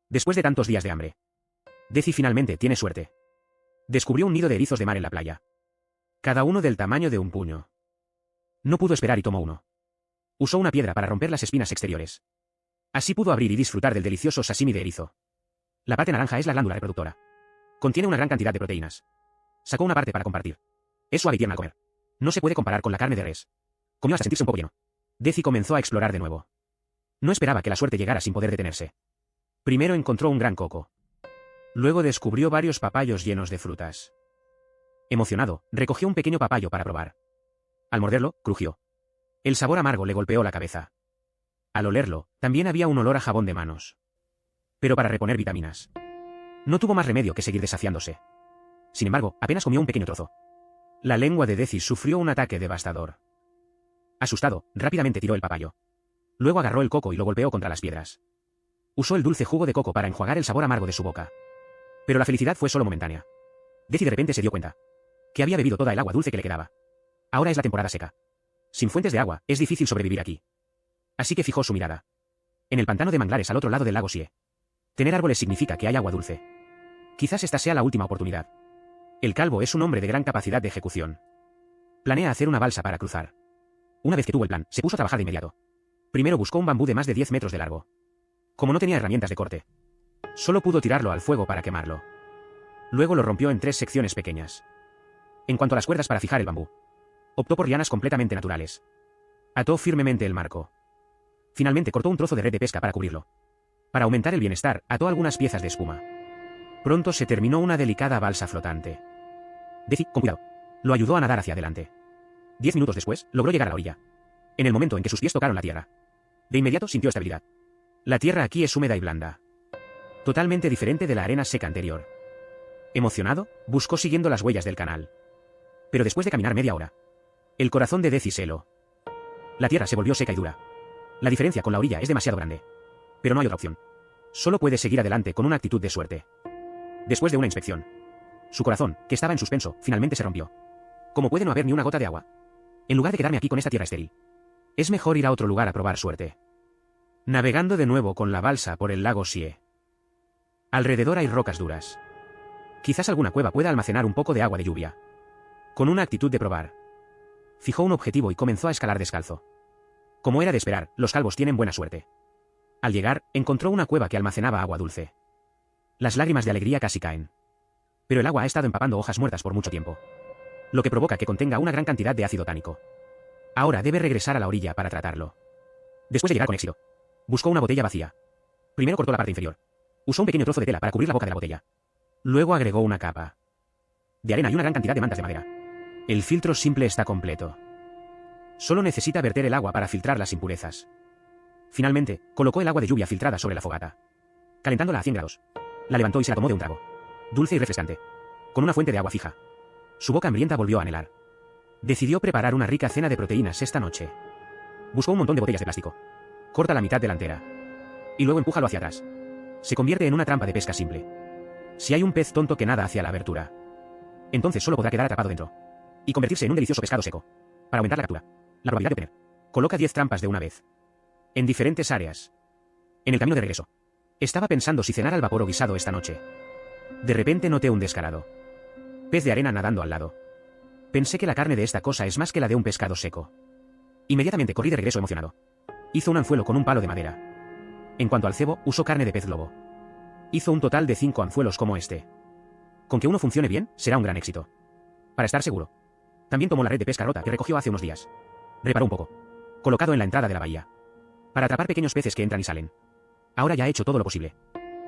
Después de tantos días de hambre, Deci finalmente tiene suerte. Descubrió un nido de erizos de mar en la playa. Cada uno del tamaño de un puño. No pudo esperar y tomó uno. Usó una piedra para romper las espinas exteriores. Así pudo abrir y disfrutar del delicioso sashimi de erizo. La parte naranja es la glándula reproductora. Contiene una gran cantidad de proteínas. Sacó una parte para compartir. Es suave y tierna al comer. No se puede comparar con la carne de res. Comió hasta sentirse un poco lleno. Deci comenzó a explorar de nuevo. No esperaba que la suerte llegara sin poder detenerse. Primero encontró un gran coco. Luego descubrió varios papayos llenos de frutas. Emocionado, recogió un pequeño papayo para probar. Al morderlo, crujió. El sabor amargo le golpeó la cabeza. Al olerlo, también había un olor a jabón de manos. Pero para reponer vitaminas. No tuvo más remedio que seguir desafiándose. Sin embargo, apenas comió un pequeño trozo. La lengua de Deci sufrió un ataque devastador. Asustado, rápidamente tiró el papayo. Luego agarró el coco y lo golpeó contra las piedras. Usó el dulce jugo de coco para enjuagar el sabor amargo de su boca. Pero la felicidad fue solo momentánea. Deci de repente se dio cuenta que había bebido toda el agua dulce que le quedaba. Ahora es la temporada seca. Sin fuentes de agua, es difícil sobrevivir aquí. Así que fijó su mirada en el pantano de manglares al otro lado del lago Sie. Tener árboles significa que hay agua dulce. Quizás esta sea la última oportunidad. El calvo es un hombre de gran capacidad de ejecución. Planea hacer una balsa para cruzar. Una vez que tuvo el plan, se puso a trabajar de inmediato. Primero buscó un bambú de más de 10 metros de largo. Como no tenía herramientas de corte, solo pudo tirarlo al fuego para quemarlo. Luego lo rompió en 3 secciones pequeñas. En cuanto a las cuerdas para fijar el bambú, optó por lianas completamente naturales. Ató firmemente el marco. Finalmente cortó un trozo de red de pesca para cubrirlo. Para aumentar el bienestar, ató algunas piezas de espuma. Pronto se terminó una delicada balsa flotante. Deci, con cuidado, lo ayudó a nadar hacia adelante. 10 minutos después, logró llegar a la orilla. En el momento en que sus pies tocaron la tierra, de inmediato sintió estabilidad. La tierra aquí es húmeda y blanda. Totalmente diferente de la arena seca anterior. Emocionado, buscó siguiendo las huellas del canal. Pero después de caminar media hora, el corazón de Deci se heló. La tierra se volvió seca y dura. La diferencia con la orilla es demasiado grande. Pero no hay otra opción. Solo puede seguir adelante con una actitud de suerte. Después de una inspección, su corazón, que estaba en suspenso, finalmente se rompió. ¿Cómo puede no haber ni una gota de agua? En lugar de quedarme aquí con esta tierra estéril, es mejor ir a otro lugar a probar suerte. Navegando de nuevo con la balsa por el lago Sie. Alrededor hay rocas duras. Quizás alguna cueva pueda almacenar un poco de agua de lluvia. Con una actitud de probar, fijó un objetivo y comenzó a escalar descalzo. Como era de esperar, los calvos tienen buena suerte. Al llegar, encontró una cueva que almacenaba agua dulce. Las lágrimas de alegría casi caen. Pero el agua ha estado empapando hojas muertas por mucho tiempo, lo que provoca que contenga una gran cantidad de ácido tánico. Ahora debe regresar a la orilla para tratarlo. Después de llegar con éxito, buscó una botella vacía. Primero cortó la parte inferior. Usó un pequeño trozo de tela para cubrir la boca de la botella. Luego agregó una capa de arena y una gran cantidad de mantas de madera. El filtro simple está completo. Solo necesita verter el agua para filtrar las impurezas. Finalmente, colocó el agua de lluvia filtrada sobre la fogata, calentándola a 100 grados. La levantó y se la tomó de un trago. Dulce y refrescante. Con una fuente de agua fija. Su boca hambrienta volvió a anhelar. Decidió preparar una rica cena de proteínas esta noche. Buscó un montón de botellas de plástico. Corta la mitad delantera. Y luego empújalo hacia atrás. Se convierte en una trampa de pesca simple. Si hay un pez tonto que nada hacia la abertura, entonces solo podrá quedar atrapado dentro. Y convertirse en un delicioso pescado seco. Para aumentar la captura. La probabilidad de obtener. Coloca 10 trampas de una vez. En diferentes áreas. En el camino de regreso. Estaba pensando si cenar al vapor o guisado esta noche. De repente noté un descarado pez de arena nadando al lado. Pensé que la carne de esta cosa es más que la de un pescado seco. Inmediatamente corrí de regreso emocionado. Hizo un anzuelo con un palo de madera. En cuanto al cebo, usó carne de pez globo. Hizo un total de 5 anzuelos como este. Con que uno funcione bien, será un gran éxito. Para estar seguro, también tomó la red de pesca rota que recogió hace unos días. Reparó un poco. Colocado en la entrada de la bahía. Para atrapar pequeños peces que entran y salen. Ahora ya ha hecho todo lo posible.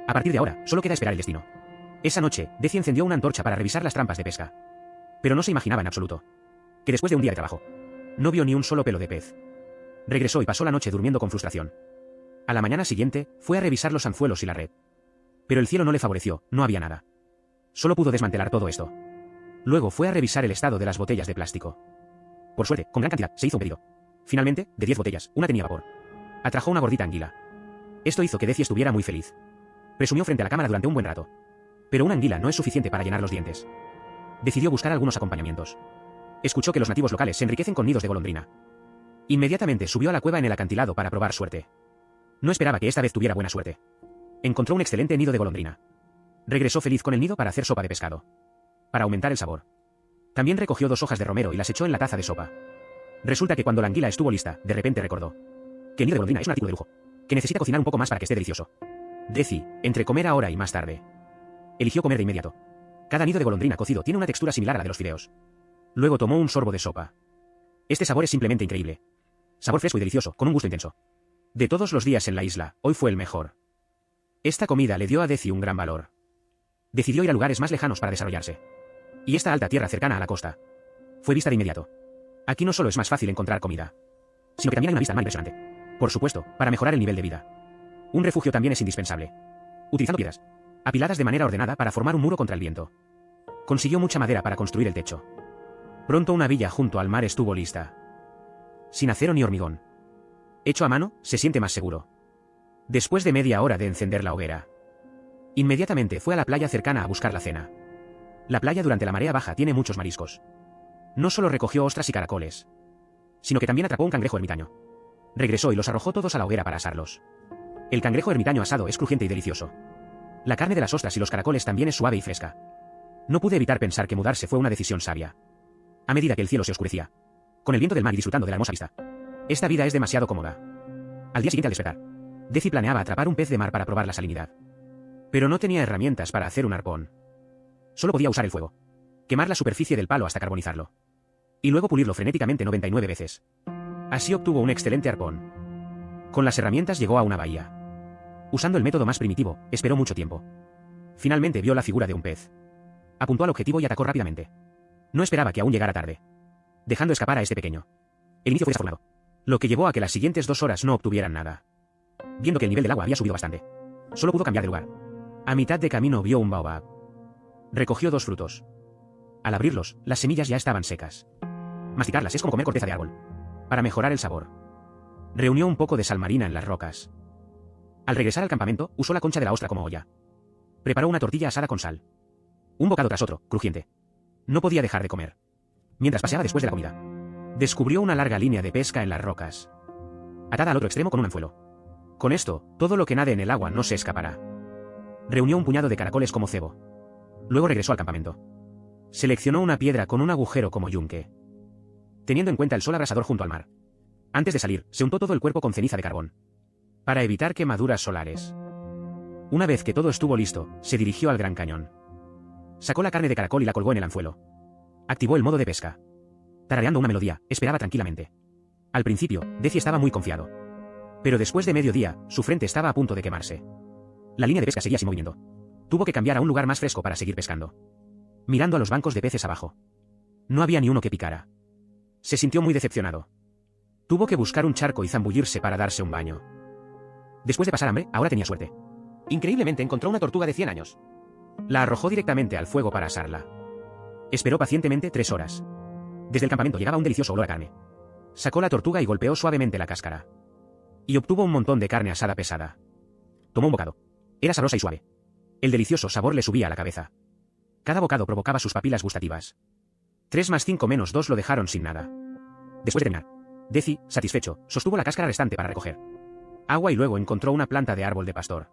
A partir de ahora, solo queda esperar el destino. Esa noche, Deci encendió una antorcha para revisar las trampas de pesca. Pero no se imaginaba en absoluto que después de un día de trabajo, no vio ni un solo pelo de pez. Regresó y pasó la noche durmiendo con frustración. A la mañana siguiente, fue a revisar los anzuelos y la red. Pero el cielo no le favoreció, no había nada. Solo pudo desmantelar todo esto. Luego fue a revisar el estado de las botellas de plástico. Por suerte, con gran cantidad, se hizo un pedido. Finalmente, de 10 botellas, una tenía vapor. Atrajo una gordita anguila. Esto hizo que Deci estuviera muy feliz. Presumió frente a la cámara durante un buen rato. Pero una anguila no es suficiente para llenar los dientes. Decidió buscar algunos acompañamientos. Escuchó que los nativos locales se enriquecen con nidos de golondrina. Inmediatamente subió a la cueva en el acantilado para probar suerte. No esperaba que esta vez tuviera buena suerte. Encontró un excelente nido de golondrina. Regresó feliz con el nido para hacer sopa de pescado. Para aumentar el sabor. También recogió 2 hojas de romero y las echó en la taza de sopa. Resulta que cuando la anguila estuvo lista, de repente recordó que el nido de golondrina es un artículo de lujo, que necesita cocinar un poco más para que esté delicioso. Deci, entre comer ahora y más tarde, eligió comer de inmediato. Cada nido de golondrina cocido tiene una textura similar a la de los fideos. Luego tomó un sorbo de sopa. Este sabor es simplemente increíble. Sabor fresco y delicioso, con un gusto intenso. De todos los días en la isla, hoy fue el mejor. Esta comida le dio a Deci un gran valor. Decidió ir a lugares más lejanos para desarrollarse. Y esta alta tierra cercana a la costa fue vista de inmediato. Aquí no solo es más fácil encontrar comida, sino que también hay una vista más impresionante. Por supuesto, para mejorar el nivel de vida. Un refugio también es indispensable. Utilizando piedras apiladas de manera ordenada para formar un muro contra el viento. Consiguió mucha madera para construir el techo. Pronto una villa junto al mar estuvo lista. Sin acero ni hormigón. Hecho a mano, se siente más seguro. Después de media hora de encender la hoguera, inmediatamente fue a la playa cercana a buscar la cena. La playa durante la marea baja tiene muchos mariscos. No solo recogió ostras y caracoles, sino que también atrapó un cangrejo ermitaño. Regresó y los arrojó todos a la hoguera para asarlos. El cangrejo ermitaño asado es crujiente y delicioso. La carne de las ostras y los caracoles también es suave y fresca. No pude evitar pensar que mudarse fue una decisión sabia. A medida que el cielo se oscurecía, con el viento del mar y disfrutando de la hermosa vista, esta vida es demasiado cómoda. Al día siguiente al despertar, Deci planeaba atrapar un pez de mar para probar la salinidad. Pero no tenía herramientas para hacer un arpón. Solo podía usar el fuego, quemar la superficie del palo hasta carbonizarlo, y luego pulirlo frenéticamente 99 veces. Así obtuvo un excelente arpón. Con las herramientas llegó a una bahía. Usando el método más primitivo, esperó mucho tiempo. Finalmente vio la figura de un pez. Apuntó al objetivo y atacó rápidamente. No esperaba que aún llegara tarde, dejando escapar a este pequeño. El inicio fue desafortunado, lo que llevó a que las siguientes 2 horas no obtuvieran nada. Viendo que el nivel del agua había subido bastante, solo pudo cambiar de lugar. A mitad de camino vio un baobab. Recogió 2 frutos. Al abrirlos, las semillas ya estaban secas. Masticarlas es como comer corteza de árbol. Para mejorar el sabor, reunió un poco de sal marina en las rocas. Al regresar al campamento, usó la concha de la ostra como olla. Preparó una tortilla asada con sal. Un bocado tras otro, crujiente. No podía dejar de comer. Mientras paseaba después de la comida, descubrió una larga línea de pesca en las rocas, atada al otro extremo con un anzuelo. Con esto, todo lo que nade en el agua no se escapará. Reunió un puñado de caracoles como cebo. Luego regresó al campamento. Seleccionó una piedra con un agujero como yunque, teniendo en cuenta el sol abrasador junto al mar. Antes de salir, se untó todo el cuerpo con ceniza de carbón, para evitar quemaduras solares. Una vez que todo estuvo listo, se dirigió al Gran Cañón. Sacó la carne de caracol y la colgó en el anzuelo. Activó el modo de pesca. Tarareando una melodía, esperaba tranquilamente. Al principio, Deci estaba muy confiado. Pero después de mediodía, su frente estaba a punto de quemarse. La línea de pesca seguía sin movimiento. Tuvo que cambiar a un lugar más fresco para seguir pescando. Mirando a los bancos de peces abajo. No había ni uno que picara. Se sintió muy decepcionado. Tuvo que buscar un charco y zambullirse para darse un baño. Después de pasar hambre, ahora tenía suerte. Increíblemente encontró una tortuga de 100 años. La arrojó directamente al fuego para asarla. Esperó pacientemente 3 horas. Desde el campamento llegaba un delicioso olor a carne. Sacó la tortuga y golpeó suavemente la cáscara. Y obtuvo un montón de carne asada pesada. Tomó un bocado. Era sabrosa y suave. El delicioso sabor le subía a la cabeza. Cada bocado provocaba sus papilas gustativas. 3 más 5 menos 2 lo dejaron sin nada. Después de terminar, Deci, satisfecho, sostuvo la cáscara restante para recoger agua y luego encontró una planta de árbol de pastor.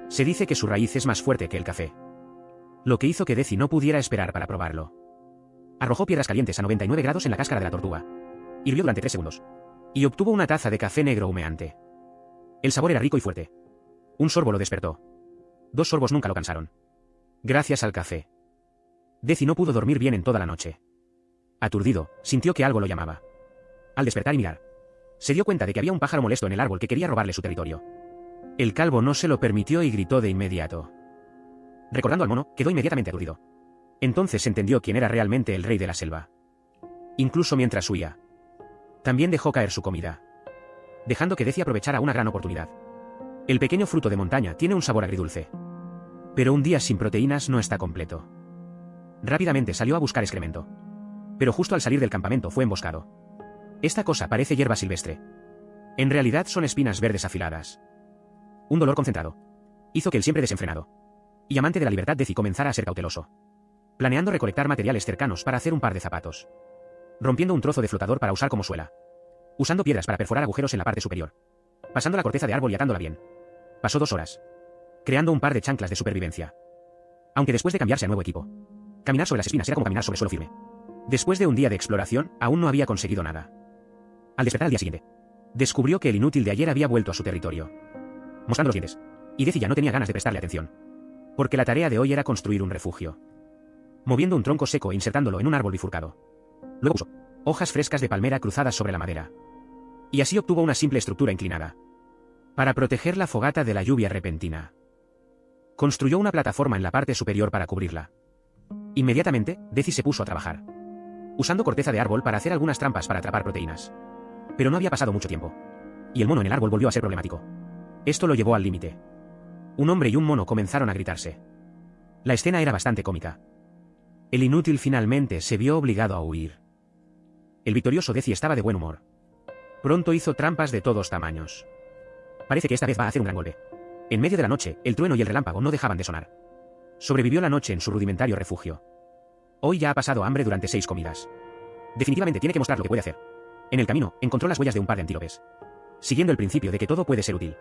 Se dice que su raíz es más fuerte que el café, lo que hizo que Deci no pudiera esperar para probarlo. Arrojó piedras calientes a 99 grados en la cáscara de la tortuga. Hirvió durante 3 segundos. Y obtuvo una taza de café negro humeante. El sabor era rico y fuerte. Un sorbo lo despertó. 2 sorbos nunca lo cansaron. Gracias al café, Deci no pudo dormir bien en toda la noche. Aturdido, sintió que algo lo llamaba. Al despertar y mirar, se dio cuenta de que había un pájaro molesto en el árbol que quería robarle su territorio. El calvo no se lo permitió y gritó de inmediato. Recordando al mono, quedó inmediatamente aturdido. Entonces entendió quién era realmente el rey de la selva. Incluso mientras huía, también dejó caer su comida, dejando que Deci aprovechara una gran oportunidad. El pequeño fruto de montaña tiene un sabor agridulce. Pero un día sin proteínas no está completo. Rápidamente salió a buscar excremento. Pero justo al salir del campamento fue emboscado. Esta cosa parece hierba silvestre. En realidad son espinas verdes afiladas. Un dolor concentrado hizo que el siempre desenfrenado y amante de la libertad Deci comenzara a ser cauteloso, planeando recolectar materiales cercanos para hacer un par de zapatos. Rompiendo un trozo de flotador para usar como suela. Usando piedras para perforar agujeros en la parte superior. Pasando la corteza de árbol y atándola bien. Pasó 2 horas. creando un par de chanclas de supervivencia. Aunque después de cambiarse a nuevo equipo, caminar sobre las espinas era como caminar sobre suelo firme. Después de un día de exploración, aún no había conseguido nada. Al despertar al día siguiente, descubrió que el inútil de ayer había vuelto a su territorio, mostrando los dientes, y Deci ya no tenía ganas de prestarle atención, porque la tarea de hoy era construir un refugio. Moviendo un tronco seco e insertándolo en un árbol bifurcado. Luego puso hojas frescas de palmera cruzadas sobre la madera. Y así obtuvo una simple estructura inclinada, para proteger la fogata de la lluvia repentina. Construyó una plataforma en la parte superior para cubrirla. Inmediatamente, Deci se puso a trabajar, usando corteza de árbol para hacer algunas trampas para atrapar proteínas. Pero no había pasado mucho tiempo, y el mono en el árbol volvió a ser problemático. Esto lo llevó al límite. Un hombre y un mono comenzaron a gritarse. La escena era bastante cómica. El inútil finalmente se vio obligado a huir. El victorioso Deci estaba de buen humor. Pronto hizo trampas de todos tamaños. Parece que esta vez va a hacer un gran golpe. En medio de la noche, el trueno y el relámpago no dejaban de sonar. Sobrevivió la noche en su rudimentario refugio. Hoy ya ha pasado hambre durante 6 comidas. Definitivamente tiene que mostrar lo que puede hacer. En el camino, encontró las huellas de un par de antílopes. Siguiendo el principio de que todo puede ser útil,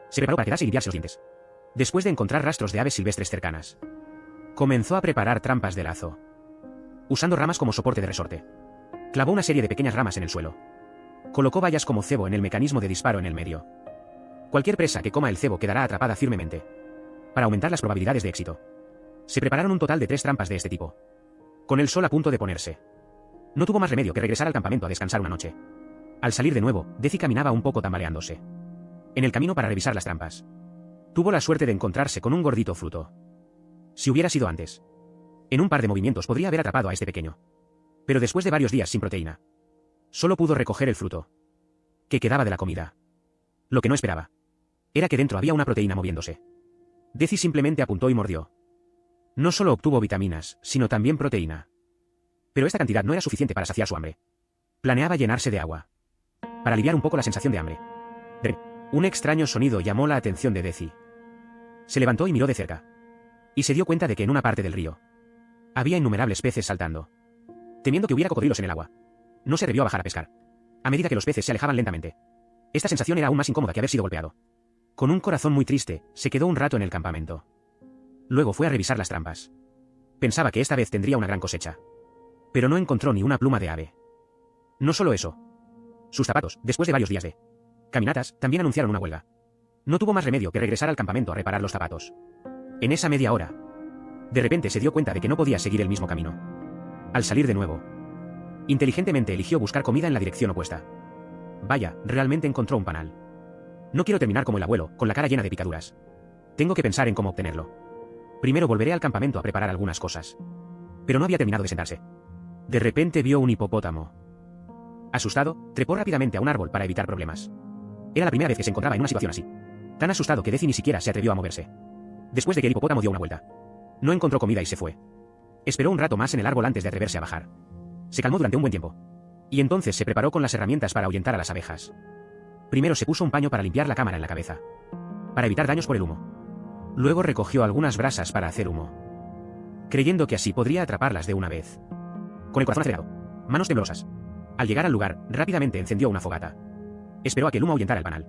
se preparó para quedarse y limpiarse los dientes. Después de encontrar rastros de aves silvestres cercanas, comenzó a preparar trampas de lazo. Usando ramas como soporte de resorte, clavó una serie de pequeñas ramas en el suelo. Colocó vallas como cebo en el mecanismo de disparo en el medio. Cualquier presa que coma el cebo quedará atrapada firmemente. Para aumentar las probabilidades de éxito, se prepararon un total de 3 trampas de este tipo. Con el sol a punto de ponerse, no tuvo más remedio que regresar al campamento a descansar una noche. Al salir de nuevo, Deci caminaba un poco tambaleándose. En el camino para revisar las trampas, tuvo la suerte de encontrarse con un gordito fruto. Si hubiera sido antes, en un par de movimientos podría haber atrapado a este pequeño. Pero después de varios días sin proteína, solo pudo recoger el fruto que quedaba de la comida. Lo que no esperaba era que dentro había una proteína moviéndose. Deci simplemente apuntó y mordió. No solo obtuvo vitaminas, sino también proteína. Pero esta cantidad no era suficiente para saciar su hambre. Planeaba llenarse de agua, para aliviar un poco la sensación de hambre. Un extraño sonido llamó la atención de Deci. Se levantó y miró de cerca, y se dio cuenta de que en una parte del río había innumerables peces saltando. Temiendo que hubiera cocodrilos en el agua, no se atrevió a bajar a pescar, a medida que los peces se alejaban lentamente. Esta sensación era aún más incómoda que haber sido golpeado. Con un corazón muy triste, se quedó un rato en el campamento. Luego fue a revisar las trampas. Pensaba que esta vez tendría una gran cosecha. Pero no encontró ni una pluma de ave. No solo eso. Sus zapatos, después de varios días de caminatas, también anunciaron una huelga. No tuvo más remedio que regresar al campamento a reparar los zapatos. En esa media hora, de repente se dio cuenta de que no podía seguir el mismo camino. Al salir de nuevo, inteligentemente eligió buscar comida en la dirección opuesta. Vaya, realmente encontró un panal. No quiero terminar como el abuelo, con la cara llena de picaduras. Tengo que pensar en cómo obtenerlo. Primero volveré al campamento a preparar algunas cosas. Pero no había terminado de sentarse. De repente vio un hipopótamo. Asustado, trepó rápidamente a un árbol para evitar problemas. Era la primera vez que se encontraba en una situación así. Tan asustado que Deci ni siquiera se atrevió a moverse. Después de que el hipopótamo dio una vuelta, no encontró comida y se fue. Esperó un rato más en el árbol antes de atreverse a bajar. Se calmó durante un buen tiempo. Y entonces se preparó con las herramientas para ahuyentar a las abejas. Primero se puso un paño para limpiar la cámara en la cabeza, para evitar daños por el humo. Luego recogió algunas brasas para hacer humo, creyendo que así podría atraparlas de una vez. Con el corazón acelerado, manos temblorosas, al llegar al lugar, rápidamente encendió una fogata. Esperó a que el humo ahuyentara el panal,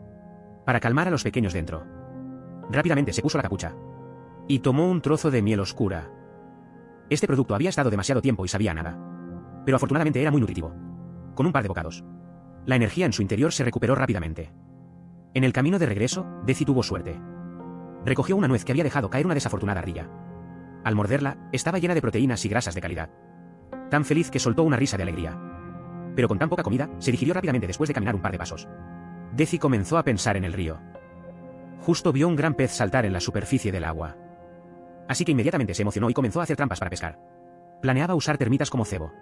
para calmar a los pequeños dentro. Rápidamente se puso la capucha y tomó un trozo de miel oscura. Este producto había estado demasiado tiempo y sabía a nada, pero afortunadamente era muy nutritivo. Con un par de bocados, la energía en su interior se recuperó rápidamente. En el camino de regreso, Deci tuvo suerte. Recogió una nuez que había dejado caer una desafortunada ardilla. Al morderla, estaba llena de proteínas y grasas de calidad. Tan feliz que soltó una risa de alegría. Pero con tan poca comida, se digirió rápidamente después de caminar un par de pasos. Deci comenzó a pensar en el río. Justo vio un gran pez saltar en la superficie del agua. Así que inmediatamente se emocionó y comenzó a hacer trampas para pescar. Planeaba usar termitas como cebo,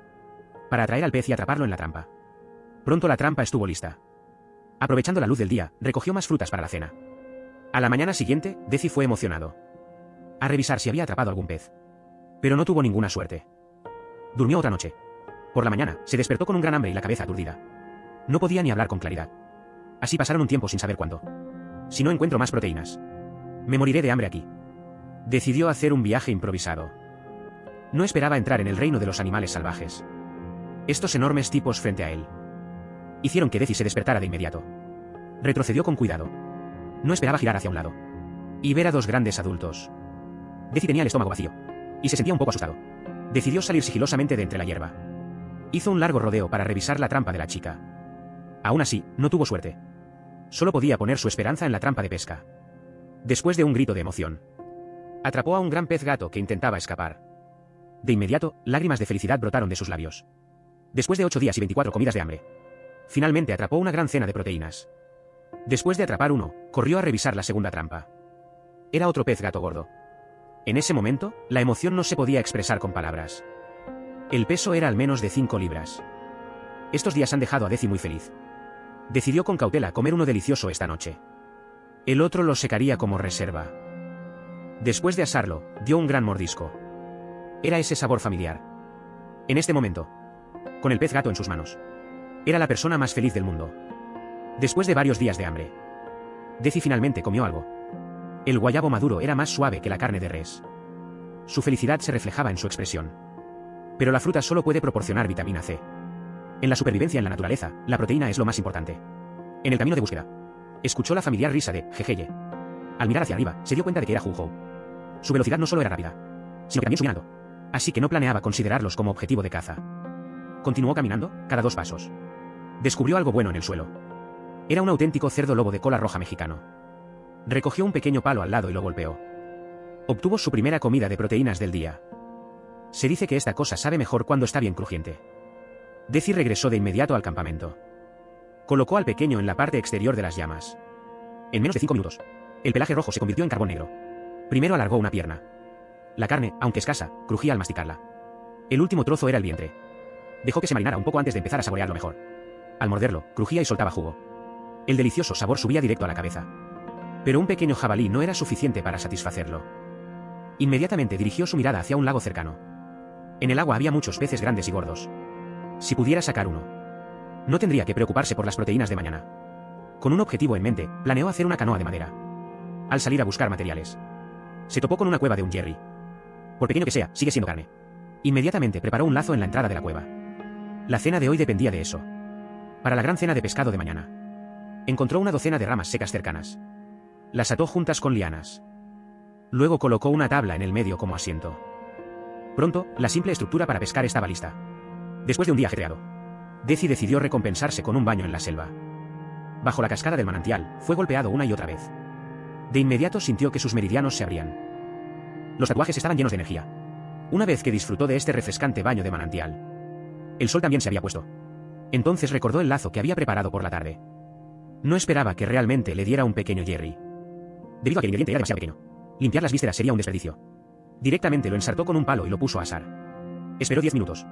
para atraer al pez y atraparlo en la trampa. Pronto la trampa estuvo lista. Aprovechando la luz del día, recogió más frutas para la cena. A la mañana siguiente, Deci fue emocionado a revisar si había atrapado algún pez. Pero no tuvo ninguna suerte. Durmió otra noche. Por la mañana, se despertó con un gran hambre y la cabeza aturdida. No podía ni hablar con claridad. Así pasaron un tiempo sin saber cuánto. Si no encuentro más proteínas, me moriré de hambre aquí. Decidió hacer un viaje improvisado. No esperaba entrar en el reino de los animales salvajes. Estos enormes tipos frente a él hicieron que Deci se despertara de inmediato. Retrocedió con cuidado. No esperaba girar hacia un lado. y ver a dos grandes adultos. Deci tenía el estómago vacío y se sentía un poco asustado. Decidió salir sigilosamente de entre la hierba. Hizo un largo rodeo para revisar la trampa de la chica. Aún así, no tuvo suerte. Solo podía poner su esperanza en la trampa de pesca. Después de un grito de emoción, atrapó a un gran pez gato que intentaba escapar. De inmediato, lágrimas de felicidad brotaron de sus labios. Después de 8 días y 24 comidas de hambre, finalmente atrapó una gran cena de proteínas. Después de atrapar uno, corrió a revisar la segunda trampa. Era otro pez gato gordo. En ese momento, la emoción no se podía expresar con palabras. El peso era al menos de 5 libras. Estos días han dejado a Deci muy feliz. Decidió con cautela comer uno delicioso esta noche. El otro lo secaría como reserva. Después de asarlo, dio un gran mordisco. Era ese sabor familiar. En este momento, con el pez gato en sus manos, era la persona más feliz del mundo. Después de varios días de hambre, Deci finalmente comió algo. El guayabo maduro era más suave que la carne de res. Su felicidad se reflejaba en su expresión. Pero la fruta solo puede proporcionar vitamina C. En la supervivencia en la naturaleza, la proteína es lo más importante. En el camino de búsqueda, escuchó la familiar risa de Jejeye. Al mirar hacia arriba, se dio cuenta de que era Hu-Hou. Su velocidad no solo era rápida, sino que también subía alto, así que no planeaba considerarlos como objetivo de caza. Continuó caminando, cada 2 pasos. Descubrió algo bueno en el suelo. Era un auténtico cerdo lobo de cola roja mexicano. Recogió un pequeño palo al lado y lo golpeó. Obtuvo su primera comida de proteínas del día. Se dice que esta cosa sabe mejor cuando está bien crujiente. Deci regresó de inmediato al campamento. Colocó al pequeño en la parte exterior de las llamas. En menos de 5 minutos, el pelaje rojo se convirtió en carbón negro. Primero alargó una pierna. La carne, aunque escasa, crujía al masticarla. El último trozo era el vientre. Dejó que se marinara un poco antes de empezar a saborearlo mejor. Al morderlo, crujía y soltaba jugo. El delicioso sabor subía directo a la cabeza. Pero un pequeño jabalí no era suficiente para satisfacerlo. Inmediatamente dirigió su mirada hacia un lago cercano. En el agua había muchos peces grandes y gordos. Si pudiera sacar uno, no tendría que preocuparse por las proteínas de mañana. Con un objetivo en mente, planeó hacer una canoa de madera. Al salir a buscar materiales, se topó con una cueva de un Jerry. Por pequeño que sea, sigue siendo carne. Inmediatamente preparó un lazo en la entrada de la cueva. La cena de hoy dependía de eso. Para la gran cena de pescado de mañana, encontró una docena de ramas secas cercanas. Las ató juntas con lianas. Luego colocó una tabla en el medio como asiento. Pronto, la simple estructura para pescar estaba lista. Después de un día ajetreado, Deci decidió recompensarse con un baño en la selva. Bajo la cascada del manantial, fue golpeado una y otra vez. De inmediato sintió que sus meridianos se abrían. Los tatuajes estaban llenos de energía. Una vez que disfrutó de este refrescante baño de manantial, el sol también se había puesto. Entonces recordó el lazo que había preparado por la tarde. No esperaba que realmente le diera un pequeño Jerry. Debido a que el ingrediente era demasiado pequeño, limpiar las vísceras sería un desperdicio. Directamente lo ensartó con un palo y lo puso a asar. Esperó 10 minutos.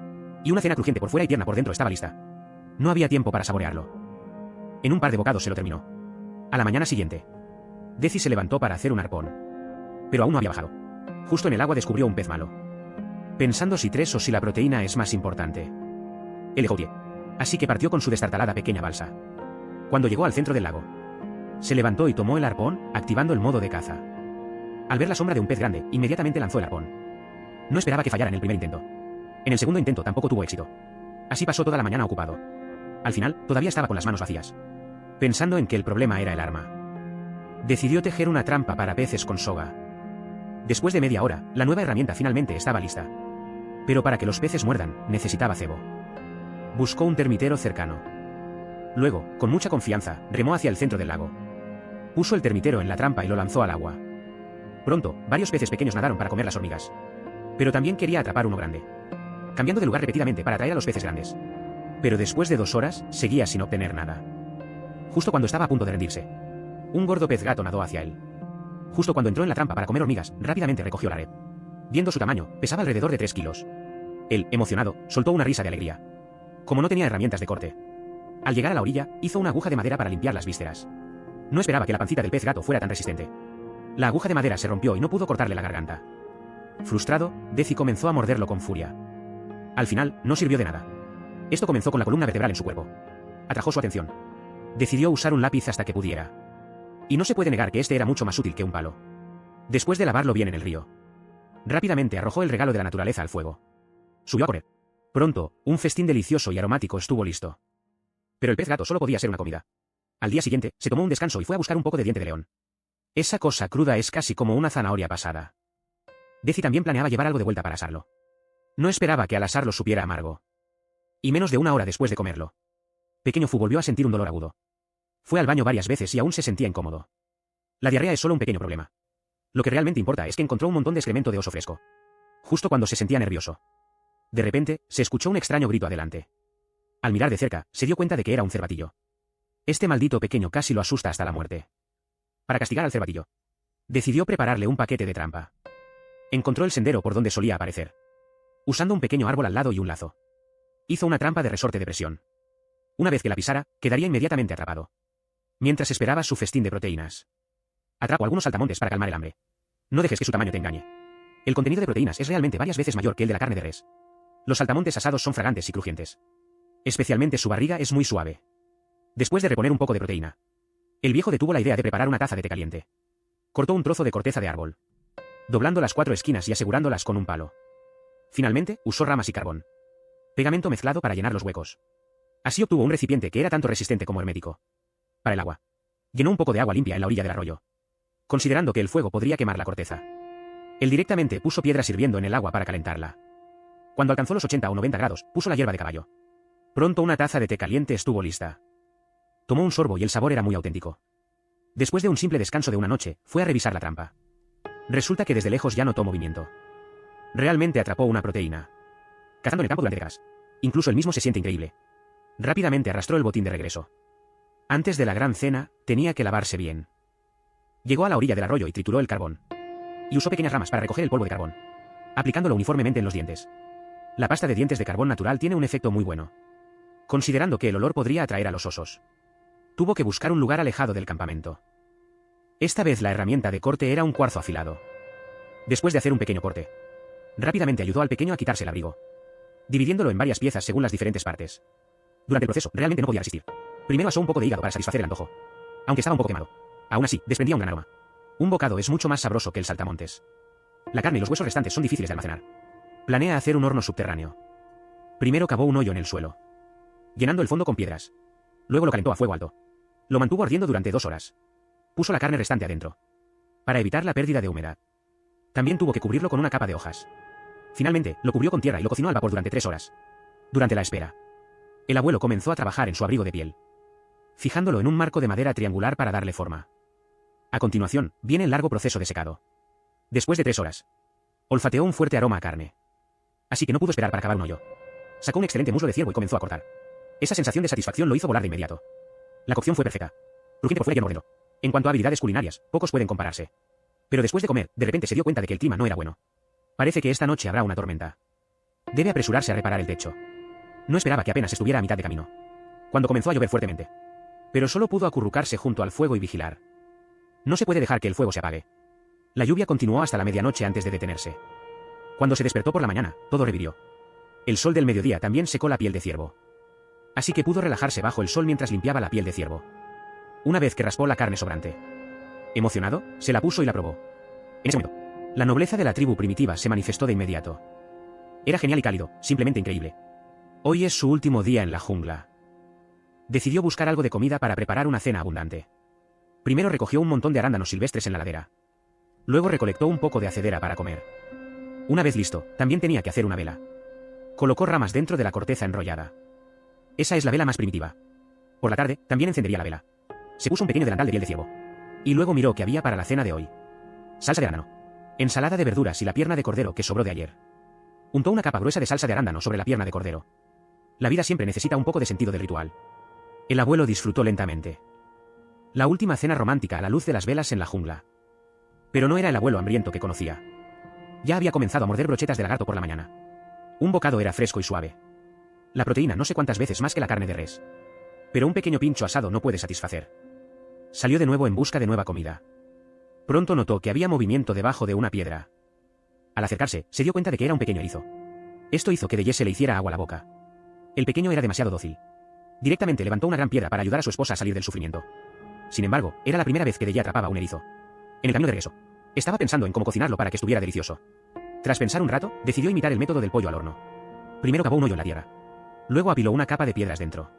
Y una cena crujiente por fuera y tierna por dentro estaba lista. No había tiempo para saborearlo. En un par de bocados se lo terminó. A la mañana siguiente, Deci se levantó para hacer un arpón. Pero aún no había bajado. Justo en el agua descubrió un pez malo. Pensando si 3 o si la proteína es más importante, eligió 10. Así que partió con su destartalada pequeña balsa. Cuando llegó al centro del lago, se levantó y tomó el arpón, activando el modo de caza. Al ver la sombra de un pez grande, inmediatamente lanzó el arpón. No esperaba que fallara en el primer intento. En el segundo intento tampoco tuvo éxito. Así pasó toda la mañana ocupado. Al final, todavía estaba con las manos vacías, pensando en que el problema era el arma. Decidió tejer una trampa para peces con soga. Después de media hora, la nueva herramienta finalmente estaba lista. Pero para que los peces muerdan, necesitaba cebo. Buscó un termitero cercano. Luego, con mucha confianza, remó hacia el centro del lago. Puso el termitero en la trampa y lo lanzó al agua. Pronto, varios peces pequeños nadaron para comer las hormigas. Pero también quería atrapar uno grande, cambiando de lugar repetidamente para atraer a los peces grandes. Pero después de 2 horas, seguía sin obtener nada. Justo cuando estaba a punto de rendirse, un gordo pez gato nadó hacia él. Justo cuando entró en la trampa para comer hormigas, rápidamente recogió la red. Viendo su tamaño, pesaba alrededor de 3 kilos. Él, emocionado, soltó una risa de alegría. Como no tenía herramientas de corte, al llegar a la orilla, hizo una aguja de madera para limpiar las vísceras. No esperaba que la pancita del pez gato fuera tan resistente. La aguja de madera se rompió y no pudo cortarle la garganta. Frustrado, Deci comenzó a morderlo con furia. Al final, no sirvió de nada. Esto comenzó con la columna vertebral en su cuerpo. Atrajo su atención. Decidió usar un lápiz hasta que pudiera. Y no se puede negar que este era mucho más útil que un palo. Después de lavarlo bien en el río, rápidamente arrojó el regalo de la naturaleza al fuego. Subió a correr. Pronto, un festín delicioso y aromático estuvo listo. Pero el pez gato solo podía ser una comida. Al día siguiente, se tomó un descanso y fue a buscar un poco de diente de león. Esa cosa cruda es casi como una zanahoria pasada. Deci también planeaba llevar algo de vuelta para asarlo. No esperaba que al asarlo supiera amargo. Y menos de una hora después de comerlo. Pequeño Fu volvió a sentir un dolor agudo. Fue al baño varias veces y aún se sentía incómodo. La diarrea es solo un pequeño problema. Lo que realmente importa es que encontró un montón de excremento de oso fresco. Justo cuando se sentía nervioso. De repente, se escuchó un extraño grito adelante. Al mirar de cerca, se dio cuenta de que era un cervatillo. Este maldito pequeño casi lo asusta hasta la muerte. Para castigar al cervatillo, decidió prepararle un paquete de trampa. Encontró el sendero por donde solía aparecer. Usando un pequeño árbol al lado y un lazo. Hizo una trampa de resorte de presión. Una vez que la pisara, quedaría inmediatamente atrapado. Mientras esperaba su festín de proteínas. Atrapó algunos saltamontes para calmar el hambre. No dejes que su tamaño te engañe. El contenido de proteínas es realmente varias veces mayor que el de la carne de res. Los saltamontes asados son fragantes y crujientes. Especialmente su barriga es muy suave. Después de reponer un poco de proteína, el viejo detuvo la idea de preparar una taza de té caliente. Cortó un trozo de corteza de árbol, doblando las 4 esquinas y asegurándolas con un palo. Finalmente, usó ramas y carbón. Pegamento mezclado para llenar los huecos. Así obtuvo un recipiente que era tanto resistente como hermético. Para el agua. Llenó un poco de agua limpia en la orilla del arroyo, considerando que el fuego podría quemar la corteza. Él directamente puso piedras hirviendo en el agua para calentarla. Cuando alcanzó los 80 o 90 grados, puso la hierba de caballo. Pronto una taza de té caliente estuvo lista. Tomó un sorbo y el sabor era muy auténtico. Después de un simple descanso de una noche, fue a revisar la trampa. Resulta que desde lejos ya notó movimiento. Realmente atrapó una proteína. Cazando en el campo durante décadas. Incluso él mismo se siente increíble. Rápidamente arrastró el botín de regreso. Antes de la gran cena, tenía que lavarse bien. Llegó a la orilla del arroyo y trituró el carbón. Y usó pequeñas ramas para recoger el polvo de carbón, aplicándolo uniformemente en los dientes. La pasta de dientes de carbón natural tiene un efecto muy bueno. Considerando que el olor podría atraer a los osos, tuvo que buscar un lugar alejado del campamento. Esta vez la herramienta de corte era un cuarzo afilado. Después de hacer un pequeño corte, rápidamente ayudó al pequeño a quitarse el abrigo, dividiéndolo en varias piezas según las diferentes partes. Durante el proceso, realmente no podía resistir. Primero asó un poco de hígado para satisfacer el antojo. Aunque estaba un poco quemado. Aún así, desprendía un gran aroma. Un bocado es mucho más sabroso que el saltamontes. La carne y los huesos restantes son difíciles de almacenar. Planea hacer un horno subterráneo. Primero cavó un hoyo en el suelo, llenando el fondo con piedras. Luego lo calentó a fuego alto. Lo mantuvo ardiendo durante 2 horas. Puso la carne restante adentro, para evitar la pérdida de humedad. También tuvo que cubrirlo con una capa de hojas. Finalmente, lo cubrió con tierra y lo cocinó al vapor durante 3 horas. Durante la espera, el abuelo comenzó a trabajar en su abrigo de piel, fijándolo en un marco de madera triangular para darle forma. A continuación, viene el largo proceso de secado. Después de 3 horas, olfateó un fuerte aroma a carne. Así que no pudo esperar para cavar un hoyo. Sacó un excelente muslo de ciervo y comenzó a cortar. Esa sensación de satisfacción lo hizo volar de inmediato. La cocción fue perfecta. Crujiente por fuera y mordelo. En cuanto a habilidades culinarias, pocos pueden compararse. Pero después de comer, de repente se dio cuenta de que el clima no era bueno. Parece que esta noche habrá una tormenta. Debe apresurarse a reparar el techo. No esperaba que apenas estuviera a mitad de camino, cuando comenzó a llover fuertemente. Pero solo pudo acurrucarse junto al fuego y vigilar. No se puede dejar que el fuego se apague. La lluvia continuó hasta la medianoche antes de detenerse. Cuando se despertó por la mañana, todo revivió. El sol del mediodía también secó la piel de ciervo. Así que pudo relajarse bajo el sol mientras limpiaba la piel de ciervo. Una vez que raspó la carne sobrante, emocionado, se la puso y la probó. En ese momento, la nobleza de la tribu primitiva se manifestó de inmediato. Era genial y cálido, simplemente increíble. Hoy es su último día en la jungla. Decidió buscar algo de comida para preparar una cena abundante. Primero recogió un montón de arándanos silvestres en la ladera. Luego recolectó un poco de hacedera para comer. Una vez listo, también tenía que hacer una vela. Colocó ramas dentro de la corteza enrollada. Esa es la vela más primitiva. Por la tarde, también encendería la vela. Se puso un pequeño delantal de piel de ciervo. Y luego miró qué había para la cena de hoy. Salsa de arándano, ensalada de verduras y la pierna de cordero que sobró de ayer. Untó una capa gruesa de salsa de arándano sobre la pierna de cordero. La vida siempre necesita un poco de sentido del ritual. El abuelo disfrutó lentamente. La última cena romántica a la luz de las velas en la jungla. Pero no era el abuelo hambriento que conocía. Ya había comenzado a morder brochetas de lagarto por la mañana. Un bocado era fresco y suave. La proteína no sé cuántas veces más que la carne de res. Pero un pequeño pincho asado no puede satisfacer. Salió de nuevo en busca de nueva comida. Pronto notó que había movimiento debajo de una piedra. Al acercarse, se dio cuenta de que era un pequeño erizo. Esto hizo que Deyes se le hiciera agua a la boca. El pequeño era demasiado dócil. Directamente levantó una gran piedra para ayudar a su esposa a salir del sufrimiento. Sin embargo, era la primera vez que Deyes atrapaba un erizo. En el camino de regreso, estaba pensando en cómo cocinarlo para que estuviera delicioso. Tras pensar un rato, decidió imitar el método del pollo al horno. Primero cavó un hoyo en la tierra. Luego apiló una capa de piedras dentro.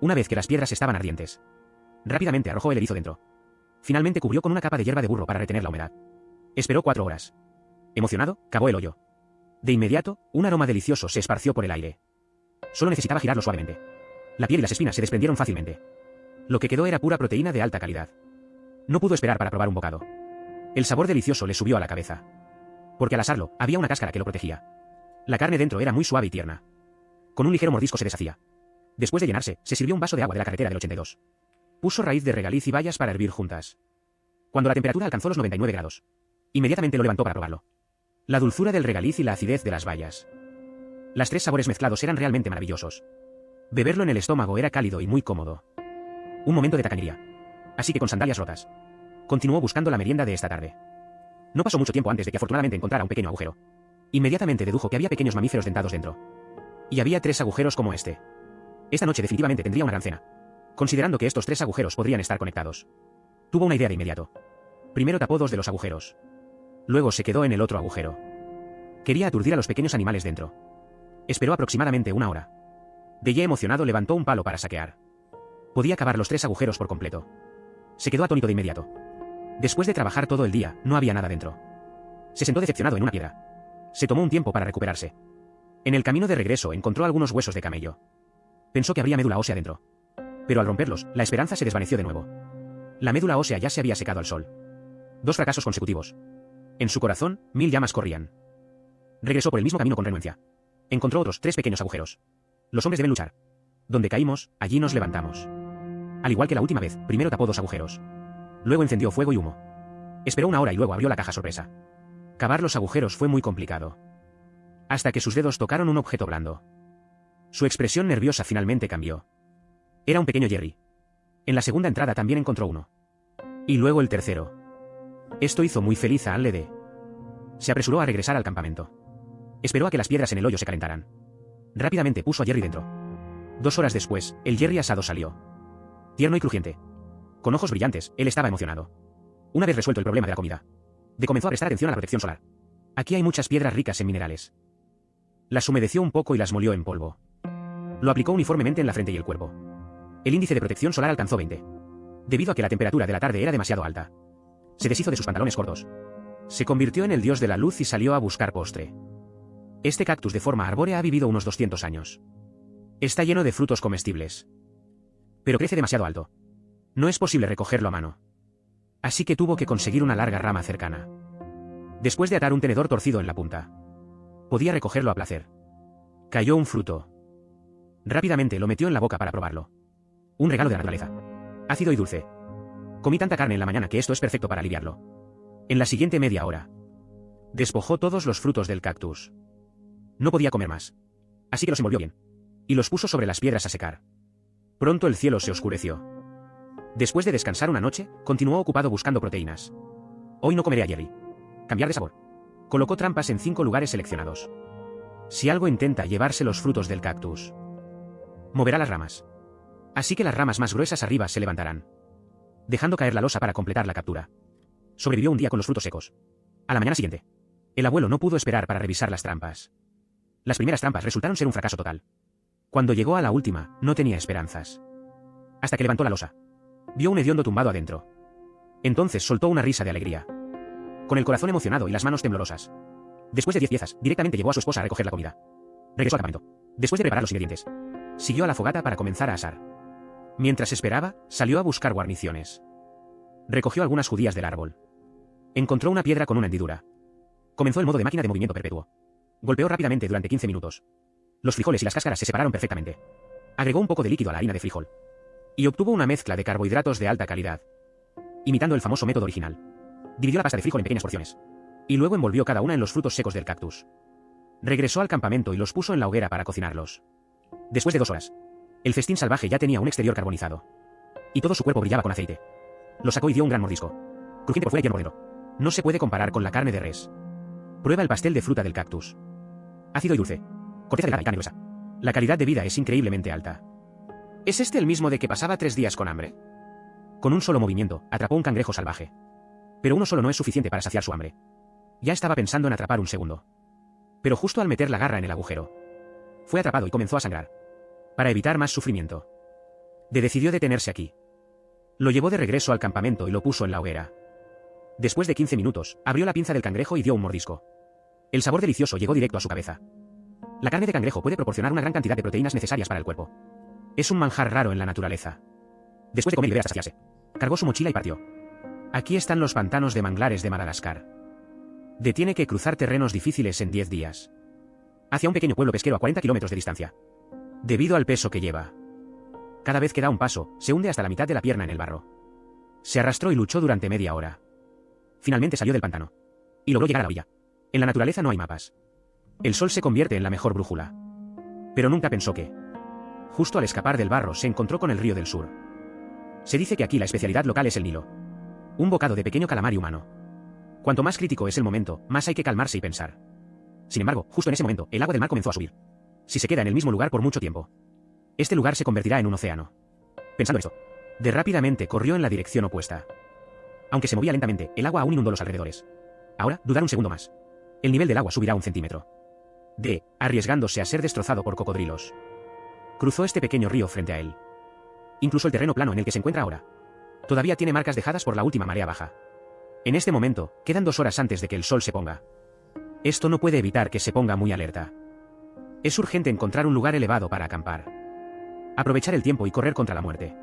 Una vez que las piedras estaban ardientes, rápidamente arrojó el erizo dentro. Finalmente cubrió con una capa de hierba de burro para retener la humedad. Esperó 4 horas. Emocionado, cavó el hoyo. De inmediato, un aroma delicioso se esparció por el aire. Solo necesitaba girarlo suavemente. La piel y las espinas se desprendieron fácilmente. Lo que quedó era pura proteína de alta calidad. No pudo esperar para probar un bocado. El sabor delicioso le subió a la cabeza. Porque al asarlo, había una cáscara que lo protegía. La carne dentro era muy suave y tierna. Con un ligero mordisco se deshacía. Después de llenarse, se sirvió un vaso de agua de la carretera del 82. Puso raíz de regaliz y bayas para hervir juntas. Cuando la temperatura alcanzó los 99 grados, inmediatamente lo levantó para probarlo. La dulzura del regaliz y la acidez de las bayas. Las 3 sabores mezclados eran realmente maravillosos. Beberlo en el estómago era cálido y muy cómodo. Un momento de tacañería. Así que con sandalias rotas, continuó buscando la merienda de esta tarde. No pasó mucho tiempo antes de que afortunadamente encontrara un pequeño agujero. Inmediatamente dedujo que había pequeños mamíferos dentados dentro. Y había 3 agujeros como este. Esta noche definitivamente tendría una gran cena. Considerando que estos 3 agujeros podrían estar conectados. Tuvo una idea de inmediato. Primero tapó 2 de los agujeros. Luego se quedó en el otro agujero. Quería aturdir a los pequeños animales dentro. Esperó aproximadamente 1 hora. De ya emocionado levantó un palo para saquear. Podía cavar los 3 agujeros por completo. Se quedó atónito de inmediato. Después de trabajar todo el día, no había nada dentro. Se sentó decepcionado en una piedra. Se tomó un tiempo para recuperarse. En el camino de regreso encontró algunos huesos de camello. Pensó que habría médula ósea dentro. Pero al romperlos, la esperanza se desvaneció de nuevo. La médula ósea ya se había secado al sol. 2 fracasos consecutivos. En su corazón, 1000 llamas corrían. Regresó por el mismo camino con renuencia. Encontró otros 3 pequeños agujeros. Los hombres deben luchar. Donde caímos, allí nos levantamos. Al igual que la última vez, primero tapó 2 agujeros. Luego encendió fuego y humo. Esperó 1 hora y luego abrió la caja sorpresa. Cavar los agujeros fue muy complicado. Hasta que sus dedos tocaron un objeto blando. Su expresión nerviosa finalmente cambió. Era un pequeño Jerry. En la segunda entrada también encontró uno. Y luego el tercero. Esto hizo muy feliz a Al-Lede. Se apresuró a regresar al campamento. Esperó a que las piedras en el hoyo se calentaran. Rápidamente puso a Jerry dentro. 2 horas después, el Jerry asado salió. Tierno y crujiente. Con ojos brillantes, él estaba emocionado. Una vez resuelto el problema de la comida, comenzó a prestar atención a la protección solar. Aquí hay muchas piedras ricas en minerales. Las humedeció un poco y las molió en polvo. Lo aplicó uniformemente en la frente y el cuerpo. El índice de protección solar alcanzó 20. Debido a que la temperatura de la tarde era demasiado alta. Se deshizo de sus pantalones cortos. Se convirtió en el dios de la luz y salió a buscar postre. Este cactus de forma arbórea ha vivido unos 200 años. Está lleno de frutos comestibles. Pero crece demasiado alto. No es posible recogerlo a mano. Así que tuvo que conseguir una larga rama cercana. Después de atar un tenedor torcido en la punta, podía recogerlo a placer. Cayó un fruto. Rápidamente lo metió en la boca para probarlo. Un regalo de la naturaleza. Ácido y dulce. Comí tanta carne en la mañana que esto es perfecto para aliviarlo. En la siguiente media hora, despojó todos los frutos del cactus. No podía comer más. Así que los envolvió bien. Y los puso sobre las piedras a secar. Pronto el cielo se oscureció. Después de descansar una noche, continuó ocupado buscando proteínas. Hoy no comeré a Jerry. Cambiar de sabor. Colocó trampas en 5 lugares seleccionados. Si algo intenta llevarse los frutos del cactus, moverá las ramas. Así que las ramas más gruesas arriba se levantarán, dejando caer la losa para completar la captura. Sobrevivió un día con los frutos secos. A la mañana siguiente, el abuelo no pudo esperar para revisar las trampas. Las primeras trampas resultaron ser un fracaso total. Cuando llegó a la última, no tenía esperanzas. Hasta que levantó la losa. Vio un hediondo tumbado adentro. Entonces soltó una risa de alegría. Con el corazón emocionado y las manos temblorosas. Después de 10 piezas, directamente llevó a su esposa a recoger la comida. Regresó al campamento. Después de preparar los ingredientes, siguió a la fogata para comenzar a asar. Mientras esperaba, salió a buscar guarniciones. Recogió algunas judías del árbol. Encontró una piedra con una hendidura. Comenzó el modo de máquina de movimiento perpetuo. Golpeó rápidamente durante 15 minutos. Los frijoles y las cáscaras se separaron perfectamente. Agregó un poco de líquido a la harina de frijol. Y obtuvo una mezcla de carbohidratos de alta calidad. Imitando el famoso método original. Dividió la pasta de frijol en pequeñas porciones. Y luego envolvió cada una en los frutos secos del cactus. Regresó al campamento y los puso en la hoguera para cocinarlos. Después de 2 horas, el festín salvaje ya tenía un exterior carbonizado. Y todo su cuerpo brillaba con aceite. Lo sacó y dio un gran mordisco. Crujiente por fuera y tierno. No se puede comparar con la carne de res. Prueba el pastel de fruta del cactus. Ácido y dulce. Corteza delgada y carne gruesa. La calidad de vida es increíblemente alta. ¿Es este el mismo de que pasaba 3 días con hambre? Con un solo movimiento, atrapó un cangrejo salvaje. Pero uno solo no es suficiente para saciar su hambre. Ya estaba pensando en atrapar un segundo. Pero justo al meter la garra en el agujero, fue atrapado y comenzó a sangrar. Para evitar más sufrimiento, decidió detenerse aquí. Lo llevó de regreso al campamento y lo puso en la hoguera. Después de 15 minutos, abrió la pinza del cangrejo y dio un mordisco. El sabor delicioso llegó directo a su cabeza. La carne de cangrejo puede proporcionar una gran cantidad de proteínas necesarias para el cuerpo. Es un manjar raro en la naturaleza. Después de comer y beber hasta saciarse, cargó su mochila y partió. Aquí están los pantanos de manglares de Madagascar. Tiene que cruzar terrenos difíciles en 10 días. Hacia un pequeño pueblo pesquero a 40 kilómetros de distancia. Debido al peso que lleva. Cada vez que da un paso, se hunde hasta la mitad de la pierna en el barro. Se arrastró y luchó durante media hora. Finalmente salió del pantano. Y logró llegar a la orilla. En la naturaleza no hay mapas. El sol se convierte en la mejor brújula. Pero nunca pensó que, justo al escapar del barro, se encontró con el río del sur. Se dice que aquí la especialidad local es el Nilo. Un bocado de pequeño calamar humano. Cuanto más crítico es el momento, más hay que calmarse y pensar. Sin embargo, justo en ese momento, el agua del mar comenzó a subir. Si se queda en el mismo lugar por mucho tiempo, este lugar se convertirá en un océano. Pensando esto, rápidamente corrió en la dirección opuesta. Aunque se movía lentamente, el agua aún inundó los alrededores. Ahora, dudar un segundo más. El nivel del agua subirá 1 centímetro. Arriesgándose a ser destrozado por cocodrilos. Cruzó este pequeño río frente a él. Incluso el terreno plano en el que se encuentra ahora todavía tiene marcas dejadas por la última marea baja. En este momento, quedan 2 horas antes de que el sol se ponga. Esto no puede evitar que se ponga muy alerta. Es urgente encontrar un lugar elevado para acampar. Aprovechar el tiempo y correr contra la muerte.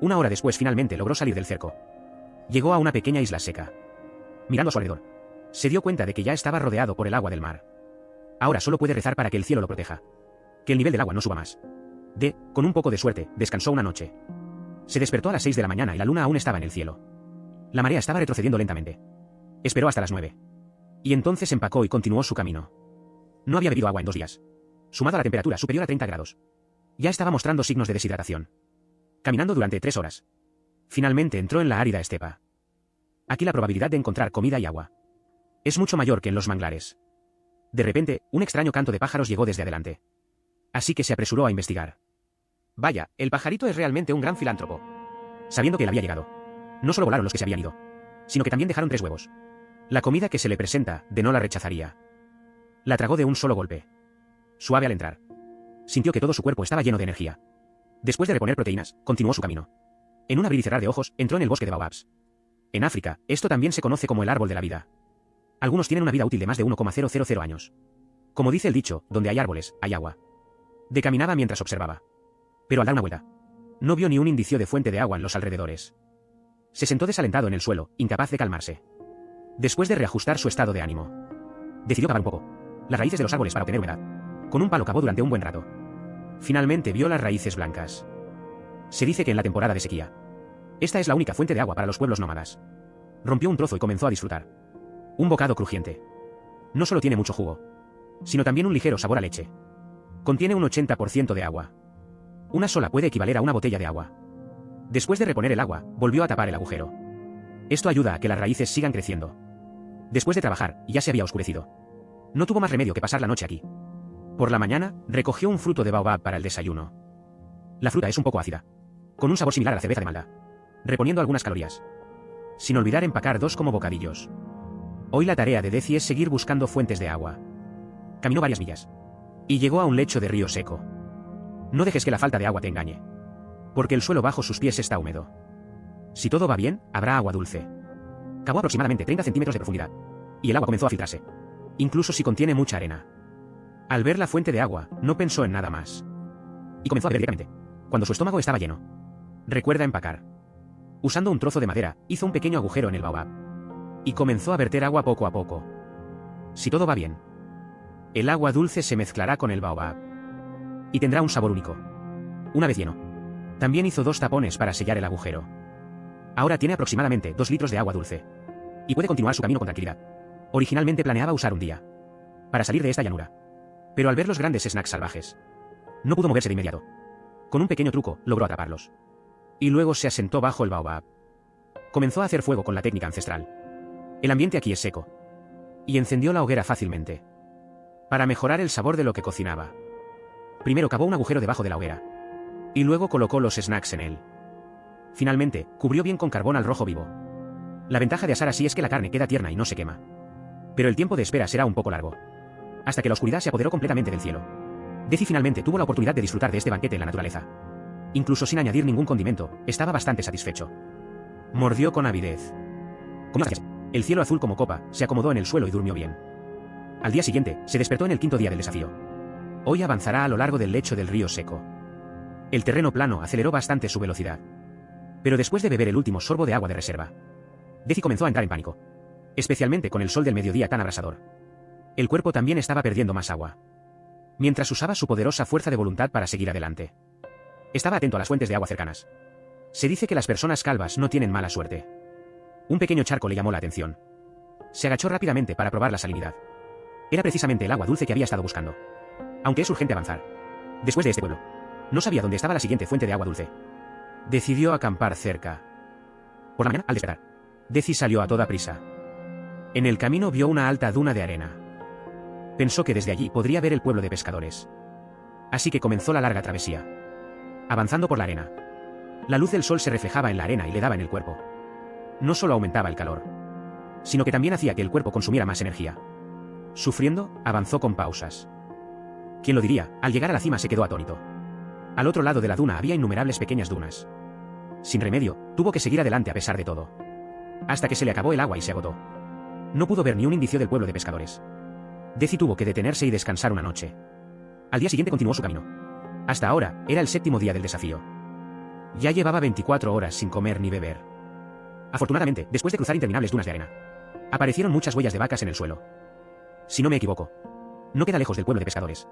1 hora después finalmente logró salir del cerco. Llegó a una pequeña isla seca. Mirando a su alrededor, se dio cuenta de que ya estaba rodeado por el agua del mar. Ahora solo puede rezar para que el cielo lo proteja. Que el nivel del agua no suba más. Con un poco de suerte, descansó una noche. Se despertó a las 6 de la mañana y la luna aún estaba en el cielo. La marea estaba retrocediendo lentamente. Esperó hasta las 9. Y entonces empacó y continuó su camino. No había bebido agua en 2 días. Sumado a la temperatura superior a 30 grados. Ya estaba mostrando signos de deshidratación. Caminando durante 3 horas. Finalmente entró en la árida estepa. Aquí la probabilidad de encontrar comida y agua es mucho mayor que en los manglares. De repente, un extraño canto de pájaros llegó desde adelante. Así que se apresuró a investigar. Vaya, el pajarito es realmente un gran filántropo. Sabiendo que él había llegado, no solo volaron los que se habían ido, sino que también dejaron 3 huevos. La comida que se le presenta, no la rechazaría. La tragó de un solo golpe. Suave al entrar. Sintió que todo su cuerpo estaba lleno de energía. Después de reponer proteínas, continuó su camino. En un abrir y cerrar de ojos, entró en el bosque de baobabs. En África, esto también se conoce como el árbol de la vida. Algunos tienen una vida útil de más de 1,000 años. Como dice el dicho, donde hay árboles, hay agua. Caminaba mientras observaba. Pero al dar una vuelta, no vio ni un indicio de fuente de agua en los alrededores. Se sentó desalentado en el suelo, incapaz de calmarse. Después de reajustar su estado de ánimo, decidió cavar un poco las raíces de los árboles para obtener humedad. Con un palo cavó durante un buen rato. Finalmente vio las raíces blancas. Se dice que en la temporada de sequía, esta es la única fuente de agua para los pueblos nómadas. Rompió un trozo y comenzó a disfrutar. Un bocado crujiente. No solo tiene mucho jugo, sino también un ligero sabor a leche. Contiene un 80% de agua. Una sola puede equivaler a una botella de agua. Después de reponer el agua, volvió a tapar el agujero. Esto ayuda a que las raíces sigan creciendo. Después de trabajar, ya se había oscurecido. No tuvo más remedio que pasar la noche aquí. Por la mañana, recogió un fruto de baobab para el desayuno. La fruta es un poco ácida, con un sabor similar a la cerveza de Malta, reponiendo algunas calorías. Sin olvidar empacar 2 como bocadillos. Hoy la tarea de Deci es seguir buscando fuentes de agua. Caminó varias millas. Y llegó a un lecho de río seco. No dejes que la falta de agua te engañe. Porque el suelo bajo sus pies está húmedo. Si todo va bien, habrá agua dulce. Cavó aproximadamente 30 centímetros de profundidad. Y el agua comenzó a filtrarse. Incluso si contiene mucha arena. Al ver la fuente de agua, no pensó en nada más. Y comenzó a beber directamente, cuando su estómago estaba lleno. Recuerda empacar. Usando un trozo de madera, hizo un pequeño agujero en el baobab. Y comenzó a verter agua poco a poco. Si todo va bien, el agua dulce se mezclará con el baobab. Y tendrá un sabor único. Una vez lleno, también hizo 2 tapones para sellar el agujero. Ahora tiene aproximadamente 2 litros de agua dulce. Y puede continuar su camino con tranquilidad. Originalmente planeaba usar un día para salir de esta llanura. Pero al ver los grandes snacks salvajes, no pudo moverse de inmediato. Con un pequeño truco, logró atraparlos. Y luego se asentó bajo el baobab. Comenzó a hacer fuego con la técnica ancestral. El ambiente aquí es seco. Y encendió la hoguera fácilmente. Para mejorar el sabor de lo que cocinaba. Primero cavó un agujero debajo de la hoguera. Y luego colocó los snacks en él. Finalmente, cubrió bien con carbón al rojo vivo. La ventaja de asar así es que la carne queda tierna y no se quema. Pero el tiempo de espera será un poco largo. Hasta que la oscuridad se apoderó completamente del cielo. Deci finalmente tuvo la oportunidad de disfrutar de este banquete en la naturaleza. Incluso sin añadir ningún condimento, estaba bastante satisfecho. Mordió con avidez. Comió hasta el cielo azul como copa, se acomodó en el suelo y durmió bien. Al día siguiente, se despertó en el quinto día del desafío. Hoy avanzará a lo largo del lecho del río seco. El terreno plano aceleró bastante su velocidad. Pero después de beber el último sorbo de agua de reserva, Deci comenzó a entrar en pánico. Especialmente con el sol del mediodía tan abrasador. El cuerpo también estaba perdiendo más agua. Mientras usaba su poderosa fuerza de voluntad para seguir adelante. Estaba atento a las fuentes de agua cercanas. Se dice que las personas calvas no tienen mala suerte. Un pequeño charco le llamó la atención. Se agachó rápidamente para probar la salinidad. Era precisamente el agua dulce que había estado buscando. Aunque es urgente avanzar. Después de este pueblo, no sabía dónde estaba la siguiente fuente de agua dulce. Decidió acampar cerca. Por la mañana, al despertar, Deci salió a toda prisa. En el camino vio una alta duna de arena. Pensó que desde allí podría ver el pueblo de pescadores. Así que comenzó la larga travesía. Avanzando por la arena. La luz del sol se reflejaba en la arena y le daba en el cuerpo. No solo aumentaba el calor, sino que también hacía que el cuerpo consumiera más energía. Sufriendo, avanzó con pausas. ¿Quién lo diría? Al llegar a la cima se quedó atónito. Al otro lado de la duna había innumerables pequeñas dunas. Sin remedio, tuvo que seguir adelante a pesar de todo. Hasta que se le acabó el agua y se agotó. No pudo ver ni un indicio del pueblo de pescadores. Deci tuvo que detenerse y descansar una noche. Al día siguiente continuó su camino. Hasta ahora, era el séptimo día del desafío. Ya llevaba 24 horas sin comer ni beber. Afortunadamente, después de cruzar interminables dunas de arena, aparecieron muchas huellas de vacas en el suelo. Si no me equivoco, no queda lejos del pueblo de pescadores.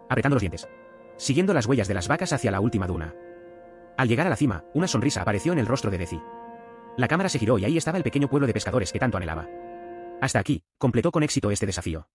Apretando los dientes, siguiendo las huellas de las vacas hacia la última duna. Al llegar a la cima, una sonrisa apareció en el rostro de Deci. La cámara se giró y ahí estaba el pequeño pueblo de pescadores que tanto anhelaba. Hasta aquí, completó con éxito este desafío.